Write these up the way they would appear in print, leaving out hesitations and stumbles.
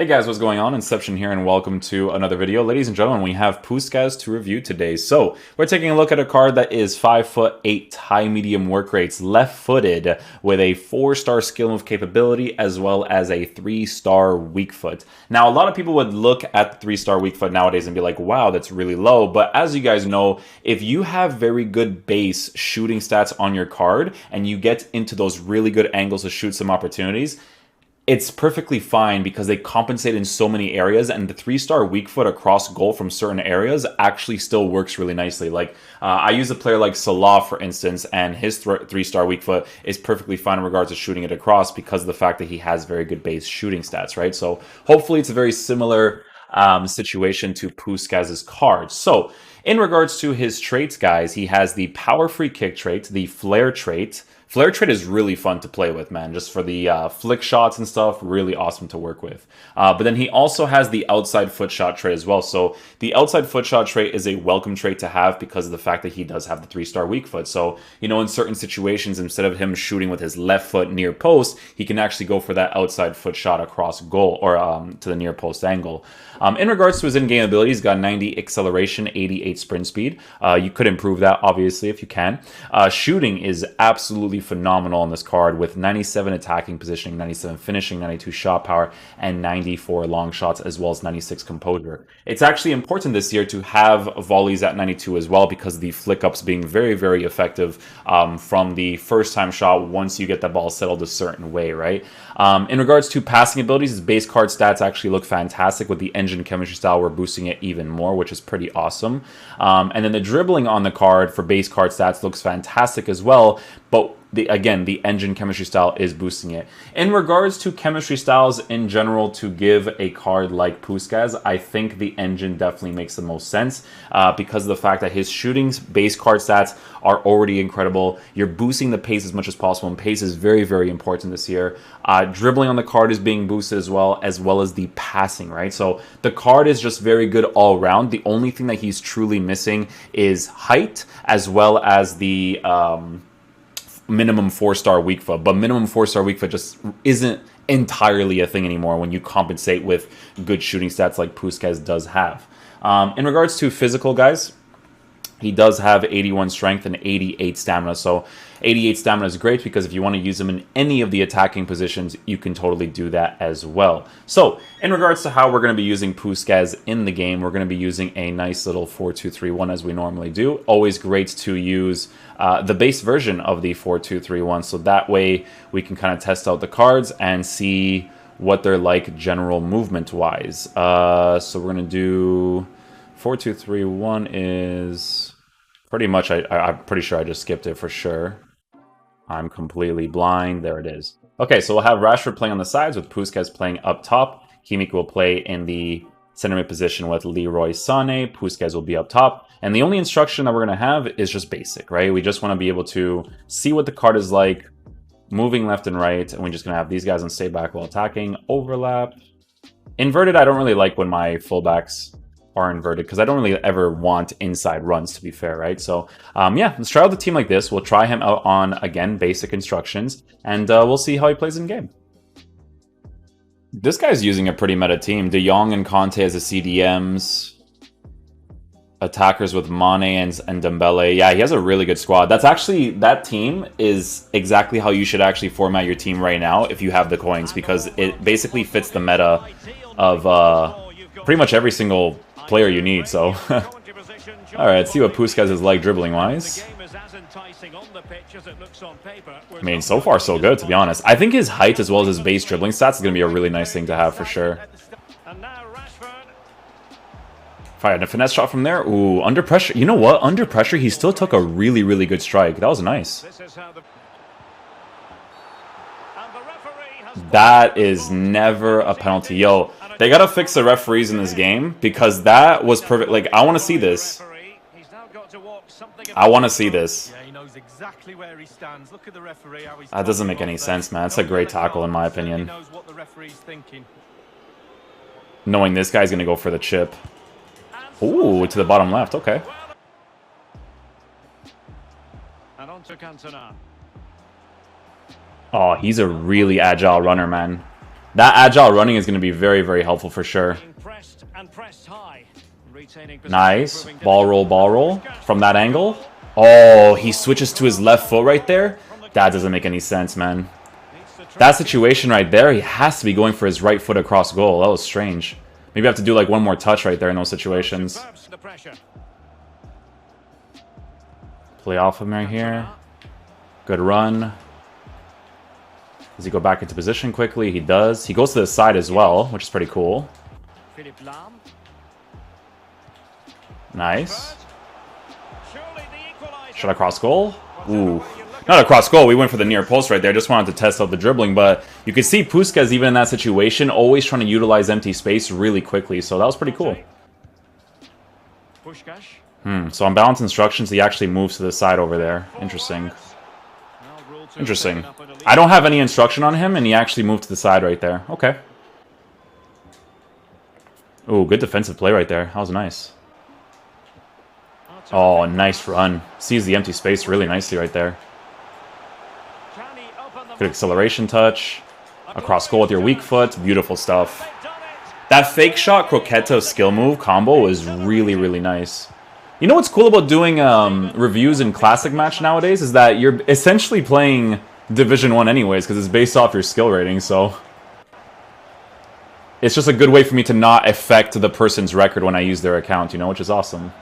Hey guys, what's going on? Inception here and welcome to another video. Ladies and gentlemen, we have Puskas to review today. So, we're taking a look at a card that is 5'8", high medium work rates, left-footed, with a 4-star skill move capability as well as a 3-star weak foot. Now, a lot of people would look at the 3-star weak foot nowadays and be like, wow, that's really low. But as you guys know, if you have very good base shooting stats on your card and you get into those really good angles to shoot some opportunities, it's perfectly fine because they compensate in so many areas, and the 3-star weak foot across goal from certain areas actually still works really nicely. Like, I use a player like Salah, for instance, and his 3-star weak foot is perfectly fine in regards to shooting it across because of the fact that he has very good base shooting stats, right? So hopefully it's a very similar situation to Puskas' card. So in regards to his traits, guys, he has the power free kick trait, the flare trait. Flare trait is really fun to play with, man, just for the flick shots and stuff, really awesome to work with. But then he also has the outside foot shot trait as well. So the outside foot shot trait is a welcome trait to have because of the fact that he does have the 3-star weak foot. So, you know, in certain situations, instead of him shooting with his left foot near post, he can actually go for that outside foot shot across goal or to the near post angle. In regards to his in-game abilities, he's got 90 acceleration, 88 sprint speed. You could improve that, obviously, if you can. Shooting is absolutely phenomenal on this card with 97 attacking positioning, 97 finishing, 92 shot power, and 94 long shots, as well as 96 composure. It's actually important this year to have volleys at 92 as well because the flick-ups being very, very effective from the first-time shot once you get the ball settled a certain way, right? In regards to passing abilities, his base card stats actually look fantastic. With the engine chemistry style, we're boosting it even more, which is pretty awesome. And then the dribbling on the card for base card stats looks fantastic as well, but the engine chemistry style is boosting it. In regards to chemistry styles in general to give a card like Puskas, I think the engine definitely makes the most sense because of the fact that his shooting base card stats are already incredible. You're boosting the pace as much as possible, and pace is very, very important this year. Dribbling on the card is being boosted as well as the passing, right? So the card is just very good all around. The only thing that he's truly missing is height as well as the minimum 4-star weak foot, but minimum 4-star weak foot just isn't entirely a thing anymore when you compensate with good shooting stats like Puskas does have. In regards to physical, guys, he does have 81 strength and 88 stamina. So 88 stamina is great because if you want to use him in any of the attacking positions, you can totally do that as well. So in regards to how we're going to be using Puskas in the game, we're going to be using a nice little 4-2-3-1 as we normally do. Always great to use the base version of the 4-2-3-1. So that way we can kind of test out the cards and see what they're like general movement wise. So we're going to do 4-2-3-1 is pretty much, I'm pretty sure I just skipped it for sure. I'm completely blind. There it is. Okay, so we'll have Rashford playing on the sides with Puskas playing up top. Kimmich will play in the center mid position with Leroy Sané. Puskas will be up top. And the only instruction that we're going to have is just basic, right? We just want to be able to see what the card is like, moving left and right, and we're just going to have these guys on stay back while attacking. Overlap. Inverted, I don't really like when my fullbacks are inverted because I don't really ever want inside runs, to be fair, right? So yeah, let's try out the team like this. We'll try him out on, again, basic instructions, and we'll see how he plays in game. This guy's using a pretty meta team. De Jong and Conte as the CDMs. Attackers with Mane and Dembele. Yeah, he has a really good squad. That's actually, that team is exactly how you should actually format your team right now if you have the coins, because it basically fits the meta of pretty much every single player you need. So alright, let's see what Puskas is like dribbling wise. I mean, so far so good, to be honest. I think his height as well as his base dribbling stats is going to be a really nice thing to have for sure. Fired a finesse shot from there. Ooh, under pressure. You know what? Under pressure, he still took a really, really good strike. That was nice. That is never a penalty. Yo, they gotta fix the referees in this game because that was perfect. Like, I want to see this. I want to see this. That doesn't make any sense, man. It's a great tackle in my opinion. Knowing this guy's gonna go for the chip. Ooh, to the bottom left. Okay. Oh, he's a really agile runner, man. That agile running is going to be very, very helpful for sure. Nice. Ball roll from that angle. Oh, he switches to his left foot right there? That doesn't make any sense, man. That situation right there, he has to be going for his right foot across goal. That was strange. Maybe I have to do like one more touch right there in those situations. Play off him right here. Good run. Does he go back into position quickly? He does. He goes to the side as well, which is pretty cool. Nice. Shot across goal. Ooh. Not across goal. We went for the near post right there. Just wanted to test out the dribbling. But you can see Puskas, even in that situation, always trying to utilize empty space really quickly. So that was pretty cool. So on balance instructions, he actually moves to the side over there. Interesting. Interesting. I don't have any instruction on him, and he actually moved to the side right there. Okay. Ooh, good defensive play right there. That was nice. Oh, nice run. Sees the empty space really nicely right there. Good acceleration touch. Across goal with your weak foot. Beautiful stuff. That fake shot croqueta skill move combo is really, really nice. You know what's cool about doing reviews in Classic Match nowadays is that you're essentially playing Division 1 anyways, because it's based off your skill rating, so... It's just a good way for me to not affect the person's record when I use their account, you know, which is awesome.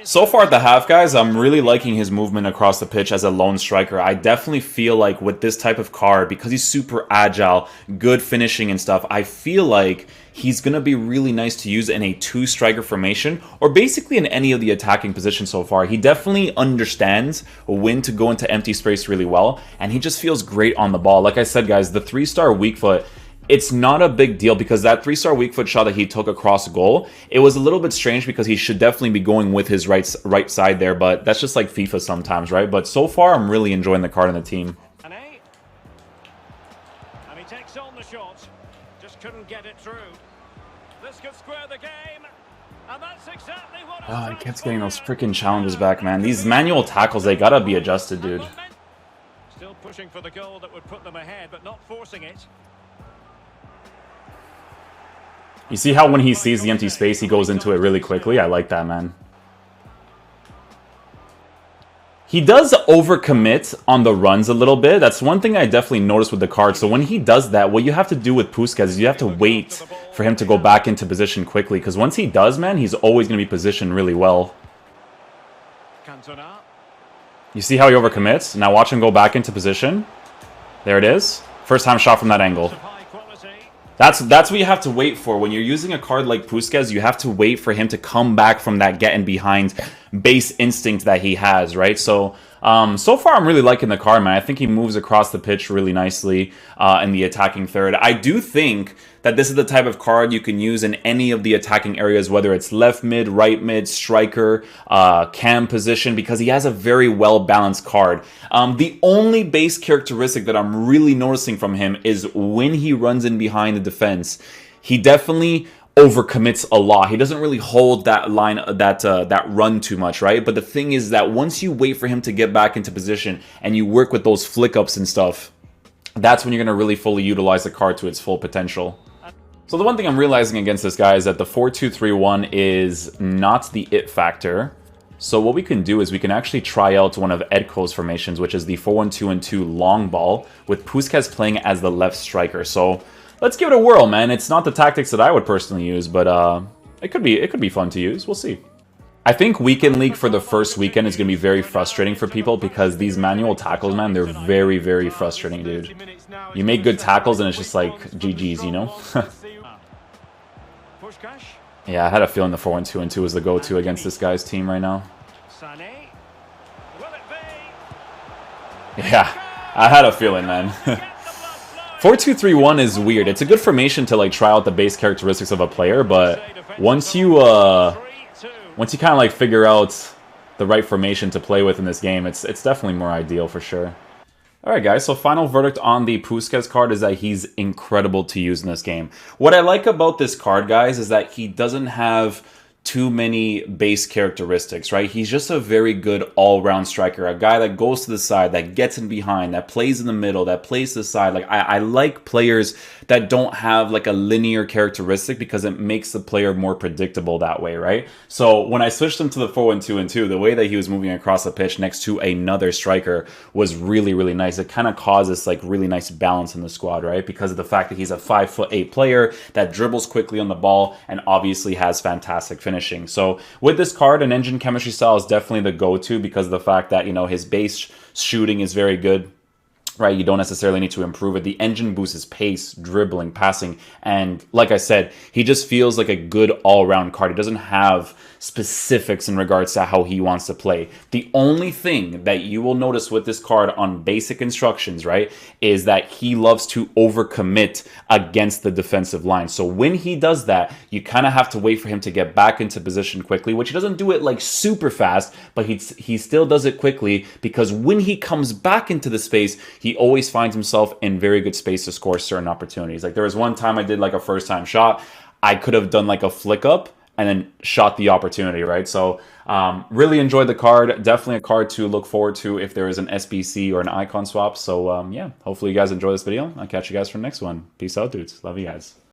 So far at the half, guys, I'm really liking his movement across the pitch as a lone striker. I definitely feel like with this type of card, because he's super agile, good finishing and stuff, I feel like he's going to be really nice to use in a two-striker formation, or basically in any of the attacking positions so far. He definitely understands when to go into empty space really well, and he just feels great on the ball. Like I said, guys, the 3-star weak foot, it's not a big deal because that 3-star weak foot shot that he took across goal, it was a little bit strange because he should definitely be going with his right side there, but that's just like FIFA sometimes, right? But so far, I'm really enjoying the card in the team. And he takes on the shot, just couldn't get it through. This could square the game, and that's exactly what he keeps getting those freaking challenges back, man. These manual tackles, they gotta be adjusted, dude. Still pushing for the goal that would put them ahead, but not forcing it. You see how when he sees the empty space, he goes into it really quickly? I like that, man. He does overcommit on the runs a little bit. That's one thing I definitely noticed with the card. So when he does that, what you have to do with Puskas is you have to wait for him to go back into position quickly. Because once he does, man, he's always going to be positioned really well. You see how he overcommits? Now watch him go back into position. There it is. First time shot from that angle. That's what you have to wait for. When you're using a card like Puskas, you have to wait for him to come back from that getting behind base instinct that he has, right? So, so far I'm really liking the card, man. I think he moves across the pitch really nicely in the attacking third. I do think that this is the type of card you can use in any of the attacking areas, whether it's left mid, right mid, striker, cam position, because he has a very well-balanced card. The only base characteristic that I'm really noticing from him is when he runs in behind the defense, he definitely overcommits a lot. He doesn't really hold that line, that run too much, right? But the thing is that once you wait for him to get back into position and you work with those flick-ups and stuff, that's when you're going to really fully utilize the card to its full potential. So the one thing I'm realizing against this guy is that the 4-2-3-1 is not the it factor. So what we can do is we can actually try out one of Edko's formations, which is the 4-1-2-1-2 long ball, with Puskas playing as the left striker. So let's give it a whirl, man. It's not the tactics that I would personally use, but it could be fun to use. We'll see. I think Weekend League for the first weekend is going to be very frustrating for people because these manual tackles, man, they're very, very frustrating, dude. You make good tackles and it's just like GG's, you know? Yeah, I had a feeling the 4-1-2-1-2 was the go-to against this guy's team right now. Yeah, I had a feeling, man. 4-2-3-1 is weird. It's a good formation to like try out the base characteristics of a player, but once you kind of like figure out the right formation to play with in this game, it's definitely more ideal for sure. Alright guys, so final verdict on the Puskas card is that he's incredible to use in this game. What I like about this card, guys, is that he doesn't have too many base characteristics, right? He's just a very good all-round striker, a guy that goes to the side, that gets in behind, that plays in the middle, that plays to the side. Like I like players that don't have like a linear characteristic because it makes the player more predictable that way, right? So when I switched him to the 4-1-2-2, the way that he was moving across the pitch next to another striker was really, really nice. It kind of causes like really nice balance in the squad, right? Because of the fact that he's a 5'8" player that dribbles quickly on the ball and obviously has fantastic finishing. So with this card, an engine chemistry style is definitely the go-to because of the fact that, you know, his base shooting is very good. Right, you don't necessarily need to improve it. The engine boosts his pace, dribbling, passing, and like I said, he just feels like a good all-around card. He doesn't have specifics in regards to how he wants to play. The only thing that you will notice with this card on basic instructions, right, is that he loves to overcommit against the defensive line. So when he does that, you kind of have to wait for him to get back into position quickly, which he doesn't do it like super fast, but he still does it quickly because when he comes back into the space, he always finds himself in very good space to score certain opportunities. Like there was one time I did like a first time shot, I could have done like a flick up and then shot the opportunity, right? So really enjoyed the card. Definitely a card to look forward to if there is an SBC or an icon swap. So yeah, hopefully you guys enjoy this video. I'll catch you guys for the next one. Peace out, dudes. Love you guys.